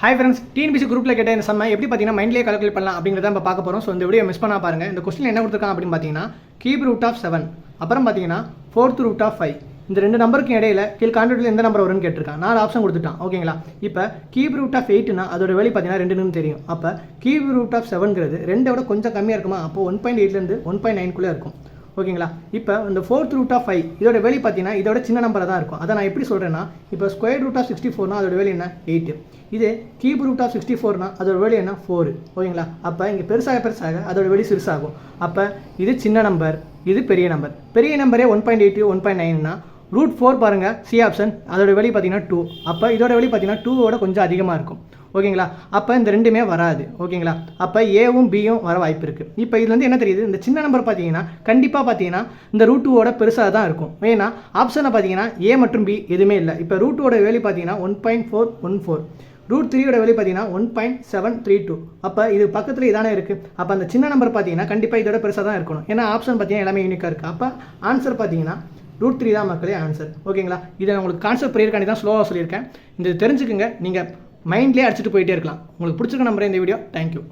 Hi friends, TNPSC குரூப்பில் கேட்ட இந்த சம்மை எப்படி பார்த்தீங்கன்னா மைண்ட்லேயே கால்குலேட் பண்ணலாம் அப்படிங்கிறத நம்ம பார்க்க போகிறோம். ஸோ இந்த வீடியோ மிஸ் பண்ணா பாருங்கள். இந்த கொஸ்டின் என்ன கொடுத்துருக்காங்க அப்படின்னு பார்த்தீங்கன்னா கியூப் ரூட் ஆஃப் 7 அப்புறம் பார்த்தீங்கன்னா ஃபோர்த் ரூட் ஆஃப் 5 இந்த ரெண்டு நம்பருக்கு இடையில கீழ் கான்ட்ராக்டில் எந்த நம்பர் வரும்னு கேட்டிருக்காங்க. 4 ஆப்ஷன் கொடுத்துட்டான். ஓகேங்களா? இப்போ கியூப் ரூட் ஆஃப் 8னா அதோட வேல்யூ பார்த்தீங்கன்னா 2ன்னு தெரியும். அப்போ கியூப் ரூட் ஆஃப் 7ங்கிறது 2 விட கொஞ்சம் கம்மியாக இருக்குமா? அப்போ 1.8லேருந்து 1.9க்குள்ளே இருக்கும். ஓகேங்களா? இப்போ இந்த ஃபோர்த் ரூட் ஆஃப் 5 இதோட வேல்யூ பார்த்தீங்கன்னா இதோட சின்ன நம்பராக தான் இருக்கும். அதை நான் எப்படி சொல்கிறேன்னா, இப்போ ஸ்கொயர் ரூட் ஆஃப் 64னா அதோட வேல்யூ என்ன? 8. இது கியூப் ரூட் ஆஃப் 64னா அதோட வேல்யூ என்ன? 4. ஓகேங்களா? அப்போ இங்கே பெருசாக அதோட வேல்யூ சிறுசாகும். அப்போ இது சின்ன நம்பர், இது பெரிய நம்பர். பெரிய நம்பரே 1.8 1.9னா ரூட் 4 பாருங்கள், சி ஆப்ஷன், அதோட வேல்யூ பார்த்தீங்கன்னா 2. அப்போ இதோட வேல்யூ பார்த்தீங்கன்னா 2வோட கொஞ்சம் அதிகமாக இருக்கும். ஓகேங்களா? அப்போ இந்த ரெண்டுமே வராது. ஓகேங்களா? அப்போ ஏவும் பியும் வர வாய்ப்பு இருக்குது. இப்போ இதுலேருந்து என்ன தெரியுது? இந்த சின்ன நம்பர் பார்த்தீங்கன்னா கண்டிப்பாக பார்த்தீங்கன்னா இந்த ரூட் 2வோட பெருசாக தான் இருக்கும். ஏன்னா ஆப்ஷனை பார்த்தீங்கன்னா ஏ மற்றும் பி எதுவுமே இல்லை. இப்போ ரூட் 2வோட வேல்யூ பார்த்தீங்கன்னா 1.414, ரூட் 3யோட வேல்யூ பார்த்தீங்கன்னா 1.732. அப்போ இது பக்கத்தில் இதானே இருக்குது. அப்போ அந்த சின்ன நம்பர் பார்த்தீங்கன்னா கண்டிப்பாக இதோட பெருசாக தான் இருக்கணும். ஏன்னா ஆப்ஷன் பார்த்தீங்கன்னா எல்லாமே யூனிக்காக இருக்குது. அப்போ ஆன்சர் பார்த்தீங்கன்னா ரூட் 3 தான் மக்களே ஆன்சர். ஓகேங்களா? இதை நான் உங்களுக்கு கான்செப்ட் புரியறதுக்காண்டி தான் ஸ்லோவாக சொல்லியிருக்கேன். இந்த தெரிஞ்சுக்குங்க, நீங்கள் மைண்ட்லேயே அடிச்சுட்டு போயிட்டே இருக்கலாம். உங்களுக்கு பிடிச்சிருக்க நம்பர் இந்த வீடியோ. தேங்க்யூ.